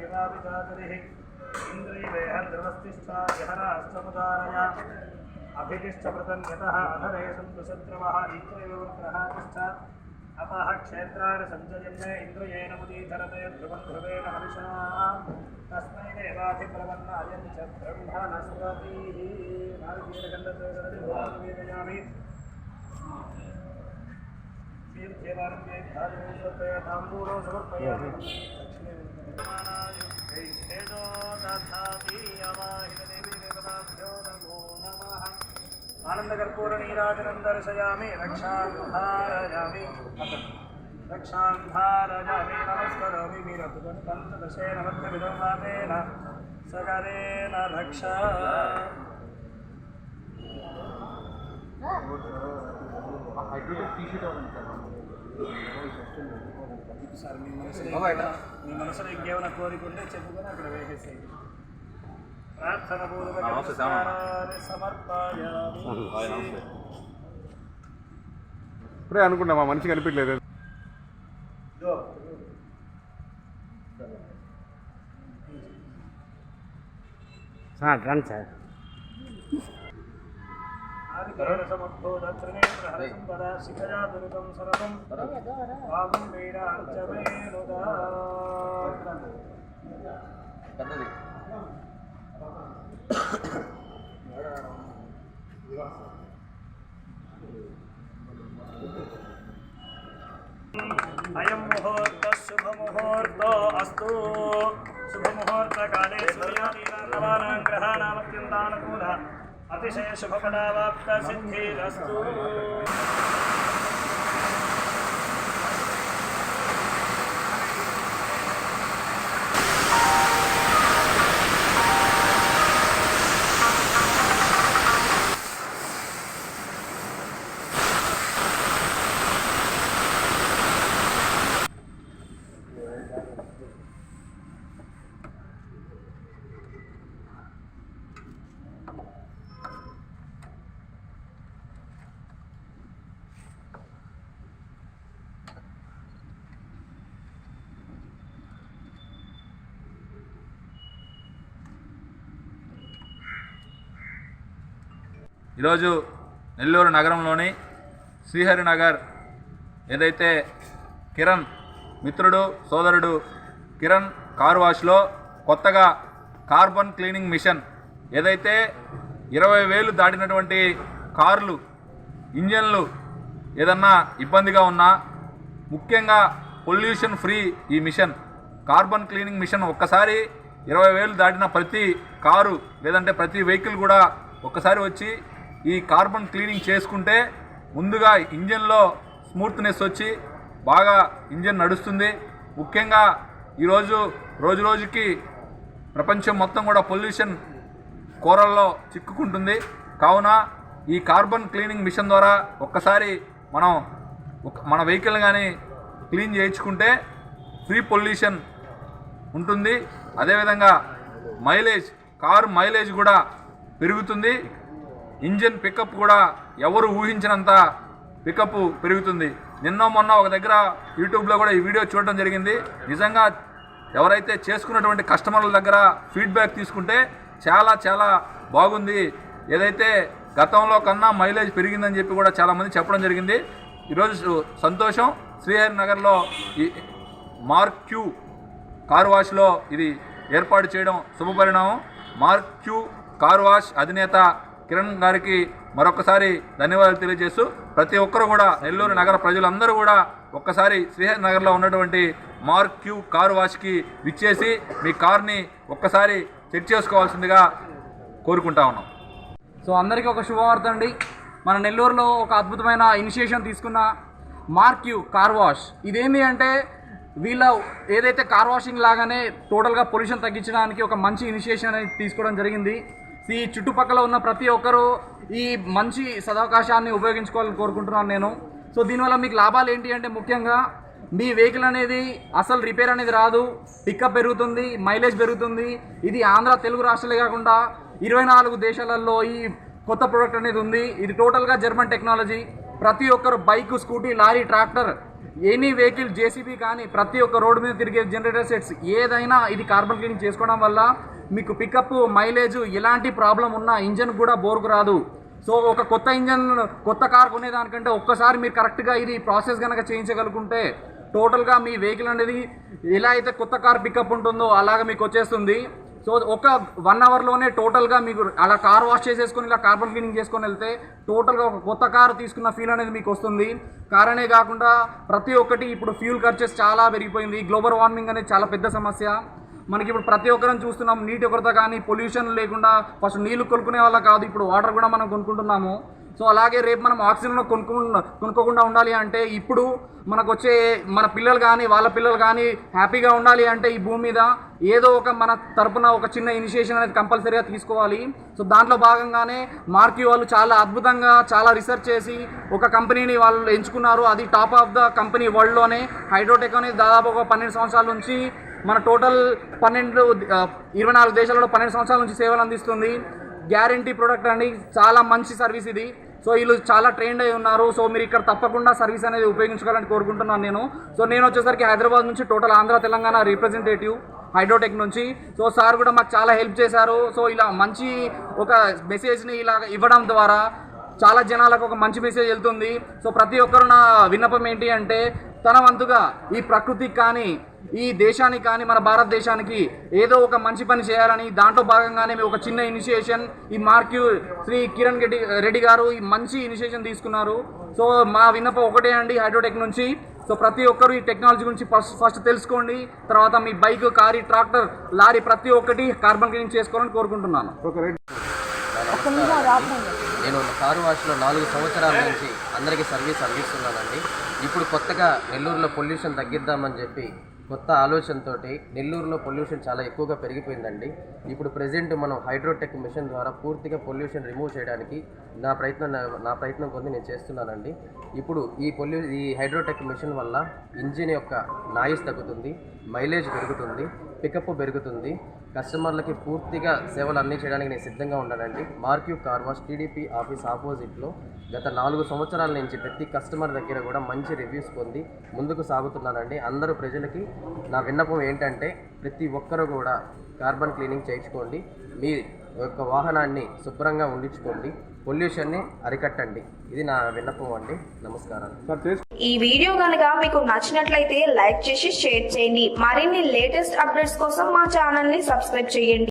इंद्रियेहन्द्रवस्तिष्ठा विहराष्टमुदारय अभितिष्ठप्रतन्यतः अधरे सन्तुशत्रवः इन्द्रियविवग्रहातिष्ठ अपः क्षेत्राणि सञ्जयन्ने इन्द्रियेण मुदीधरते ध्रुवं ध्रुवेण मनुषा तस्मै देवाधिप्रपन्न अयं च ब्रह्मणस्पतिः नारदीयखण्डद्वयसरदिभूतवेदयामि तीर्थेवार्थे धातुसर्पे ताम्बूलो समर्पयामि तेजो दधाति अवाहितदेवी देवताभ्यो नमो नमः आनन्दकर्पूरनीराजनं दर्शयामि रक्षां धारयामि नमस्करोमि वीरपञ्चदशेन मध्यविदोमातेन सकलेन रक्षा సార్ మీ మనసులో ఇంకేమైనా కోరికుంటే చెప్పుకొని అక్కడ వేసేసేయి. ప్రార్థన ఇప్పుడే అనుకున్నా మా మనిషి కనిపించలేదు. రండి సార్. अयं मुहूर्त शुभ मुहूर्त अस्तु. शुभ मुहूर्त काले सूर्यादीनां ग्रहाणामत्यन्तानुकूल अतिशय शुभफलावाप्त सिद्धिरस्तु. ఈరోజు నెల్లూరు నగరంలోని శ్రీహరినగర్ ఏదైతే కిరణ్ మిత్రుడు సోదరుడు కిరణ్ కార్ వాష్లో కొత్తగా కార్బన్ క్లీనింగ్ మిషన్ ఏదైతే 20,000 దాటినటువంటి కార్లు ఇంజన్లు ఏదన్నా ఇబ్బందిగా ఉన్నా ముఖ్యంగా పొల్యూషన్ ఫ్రీ ఈ మిషన్ కార్బన్ క్లీనింగ్ మిషన్ ఒక్కసారి 20,000 దాటిన ప్రతి కారు లేదంటే ప్రతి వెహికల్ కూడా ఒక్కసారి వచ్చి ఈ కార్బన్ క్లీనింగ్ చేసుకుంటే ముందుగా ఇంజన్లో స్మూత్నెస్ వచ్చి బాగా ఇంజన్ నడుస్తుంది. ముఖ్యంగా ఈరోజు రోజుకి ప్రపంచం మొత్తం కూడా పొల్యూషన్ కోరల్లో చిక్కుకుంటుంది. కావున ఈ కార్బన్ క్లీనింగ్ మిషన్ ద్వారా ఒక్కసారి మన వెహికల్ కానీ క్లీన్ చేయించుకుంటే ఫ్రీ పొల్యూషన్ ఉంటుంది. అదేవిధంగా కారు మైలేజ్ కూడా పెరుగుతుంది. ఇంజిన్ పికప్ కూడా ఎవరు ఊహించినంత పికప్ పెరుగుతుంది. మొన్న ఒక దగ్గర యూట్యూబ్లో కూడా ఈ వీడియో చూడడం జరిగింది. నిజంగా ఎవరైతే చేసుకున్నటువంటి కస్టమర్ల దగ్గర ఫీడ్బ్యాక్ తీసుకుంటే చాలా బాగుంది, ఏదైతే గతంలో కన్నా మైలేజ్ పెరిగిందని చెప్పి కూడా చాలామంది చెప్పడం జరిగింది. ఈరోజు సంతోషం. శ్రీహరినగర్లో ఈ మార్క్ క్యూ కార్ వాష్లో ఇది ఏర్పాటు చేయడం శుభపరిణామం. మార్క్ క్యూ కార్ వాష్ అధినేత కిరణ్ గారికి మరొకసారి ధన్యవాదాలు తెలియజేస్తూ ప్రతి ఒక్కరు కూడా నెల్లూరు నగర ప్రజలందరూ కూడా ఒక్కసారి శ్రీహరినగర్లో ఉన్నటువంటి మార్క్ క్యూ కార్ వాష్కి విచ్చేసి మీ కార్ని ఒక్కసారి చెక్ చేసుకోవాల్సిందిగా కోరుకుంటా ఉన్నాం. సో అందరికీ ఒక శుభవార్త అండి. మన నెల్లూరులో ఒక అద్భుతమైన ఇనిషియేషన్ తీసుకున్న మార్క్ క్యూ కార్ వాష్. ఇదేంటి అంటే వీళ్ళ ఏదైతే కార్ వాషింగ్ లాగానే టోటల్గా పొల్యూషన్ తగ్గించడానికి ఒక మంచి ఇనిషియేషన్ అనేది తీసుకోవడం జరిగింది. ఈ చుట్టుపక్కల ఉన్న ప్రతి ఒక్కరూ ఈ మంచి సదవకాశాన్ని ఉపయోగించుకోవాలని కోరుకుంటున్నాను నేను. సో దీనివల్ల మీకు లాభాలు ఏంటి అంటే ముఖ్యంగా మీ వెహికల్ అనేది అసలు రిపేర్ అనేది రాదు, పికప్ పెరుగుతుంది, మైలేజ్ పెరుగుతుంది. ఇది ఆంధ్ర తెలుగు రాష్ట్రాలే కాకుండా 24 దేశాలలో ఈ కొత్త ప్రోడక్ట్ అనేది ఉంది. ఇది టోటల్గా జర్మన్ టెక్నాలజీ. ప్రతి ఒక్కరు bike, scooty, lorry, tractor any vehicle JCB కానీ ప్రతి ఒక్క రోడ్డు మీద తిరిగే జనరేటర్ సెట్స్ ఏదైనా ఇది కార్బన్ క్లీనింగ్ చేసుకోవడం వల్ల మీకు పికప్ మైలేజ్ ఎలాంటి ప్రాబ్లం ఉన్నా ఇంజన్ కూడా బోర్కు రాదు. సో ఒక కొత్త ఇంజన్ కొత్త కార్ కొనేదానికంటే ఒక్కసారి మీరు కరెక్ట్గా ఇది ప్రాసెస్ కనుక చేయించగలుగుంటే టోటల్గా మీ వెహికల్ అనేది ఎలా అయితే కొత్త కార్ పికప్ ఉంటుందో అలాగా మీకు వచ్చేస్తుంది. సో ఒక 1 అవర్లోనే టోటల్గా మీకు అలా కార్ వాష్ చేసేసుకొని ఇలా కార్బన్ క్లీనింగ్ చేసుకొని వెళ్తే టోటల్గా ఒక కొత్త కారు తీసుకున్న ఫీల్ అనేది మీకు వస్తుంది. కార్ అనే కాకుండా ప్రతి ఒక్కటి ఇప్పుడు ఫ్యూల్ ఖర్చెస్ చాలా పెరిగిపోయింది. గ్లోబల్ వార్మింగ్ అనేది చాలా పెద్ద సమస్య. మనకి ఇప్పుడు ప్రతి ఒక్కరం చూస్తున్నాం, నీటి కొరత కానీ పొల్యూషన్ లేకుండా ఫస్ట్ నీళ్లు కొనుక్కునే వాళ్ళ కాదు, ఇప్పుడు వాటర్ కూడా మనం కొనుక్కుంటున్నాము. సో అలాగే రేపు మనం ఆక్సిజన్ కొనుక్కోకుండా ఉండాలి అంటే ఇప్పుడు మనకు వచ్చే మన పిల్లలు కానీ వాళ్ళ పిల్లలు కానీ హ్యాపీగా ఉండాలి అంటే ఈ భూమి మీద ఏదో ఒక మన తరపున ఒక చిన్న ఇనిషియేషన్ అనేది కంపల్సరీగా తీసుకోవాలి. సో దాంట్లో భాగంగానే మార్క్యూ వాళ్ళు చాలా అద్భుతంగా చాలా రీసెర్చ్ చేసి ఒక కంపెనీని వాళ్ళు ఎంచుకున్నారు. అది టాప్ ఆఫ్ ద కంపెనీ వరల్డ్లోనే. హైడ్రోటెక్ అనేది దాదాపు ఒక 12 సంవత్సరాల నుంచి మన టోటల్ 24 దేశాలలో 12 సంవత్సరాల నుంచి సేవలు అందిస్తుంది. గ్యారంటీ ప్రోడక్ట్ అండి, చాలా మంచి సర్వీస్ ఇది. సో వీళ్ళు చాలా ట్రైన్డ్ అయి ఉన్నారు. సో మీరు ఇక్కడ తప్పకుండా సర్వీస్ అనేది ఉపయోగించుకోవాలని కోరుకుంటున్నాను నేను. సో నేను వచ్చేసరికి హైదరాబాద్ నుంచి total Andhra Telangana representative Hydrotech నుంచి. సో సార్ కూడా మాకు చాలా హెల్ప్ చేశారు. సో ఇలా మంచి ఒక మెసేజ్ని ఇలా ఇవ్వడం ద్వారా చాలా జనాలకు ఒక మంచి మెసేజ్ వెళ్తుంది. సో ప్రతి ఒక్కరు నా విన్నపం ఏంటి అంటే తన వంతుగా ఈ ప్రకృతికి కానీ ఈ దేశానికి కానీ మన భారతదేశానికి ఏదో ఒక మంచి పని చేయాలని దాంట్లో భాగంగానే ఒక చిన్న ఇనిషియేషన్ ఈ మార్క్యూ శ్రీ కిరణ్ రెడ్డి గారు ఈ మంచి ఇనిషియేషన్ తీసుకున్నారు. సో మా విన్నపం ఒకటే అండి హైడ్రోటెక్ నుంచి. సో ప్రతి ఒక్కరు ఈ టెక్నాలజీ గురించి ఫస్ట్ తెలుసుకోండి. తర్వాత మీ బైక్, కారు, ట్రాక్టర్, లారీ ప్రతి ఒక్కటి కార్బన్ క్లీనింగ్ చేసుకోవాలని కోరుకుంటున్నాను. నేను కారు వాష్లో 4 సంవత్సరాల నుంచి అందరికీ సర్వీస్ అందిస్తున్నానండి. ఇప్పుడు కొత్తగా నెల్లూరులో పొల్యూషన్ తగ్గిద్దామని చెప్పి కొత్త ఆలోచనతోటి నెల్లూరులో పొల్యూషన్ చాలా ఎక్కువగా పెరిగిపోయిందండి. ఇప్పుడు ప్రెజెంట్ మనం హైడ్రోటెక్ మిషన్ ద్వారా పూర్తిగా పొల్యూషన్ రిమూవ్ చేయడానికి నా ప్రయత్నం కొంది నేను చేస్తున్నానండి. ఇప్పుడు ఈ హైడ్రోటెక్ మిషన్ వల్ల ఇంజిన్ యొక్క నాయిస్ తగ్గుతుంది, మైలేజ్ పెరుగుతుంది, పికప్ పెరుగుతుంది. కస్టమర్లకి పూర్తిగా సేవలు అందించడానికి నేను సిద్ధంగా ఉన్నానండి. Marquee car wash TDP office ఆపోజిట్లో గత 4 సంవత్సరాల నుంచి ప్రతి కస్టమర్ దగ్గర కూడా మంచి రివ్యూస్ పొంది ముందుకు సాగుతున్నానండి. అందరూ ప్రజలకి నా విన్నపం ఏంటంటే ప్రతి ఒక్కరూ కూడా కార్బన్ క్లీనింగ్ చేయించుకోండి, మీ యొక్క వాహనాన్ని శుభ్రంగా ఉండించుకోండి, పొల్యూషన్ని అరికట్టండి. ఇది నా విన్నపం అండి. నమస్కారాలు. ఈ వీడియో కనుక మీకు నచ్చినట్లయితే లైక్ చేసి షేర్ చేయండి. మరిన్ని లేటెస్ట్ అప్డేట్స్ కోసం మా ఛానల్ ని సబ్స్క్రైబ్ చేయండి.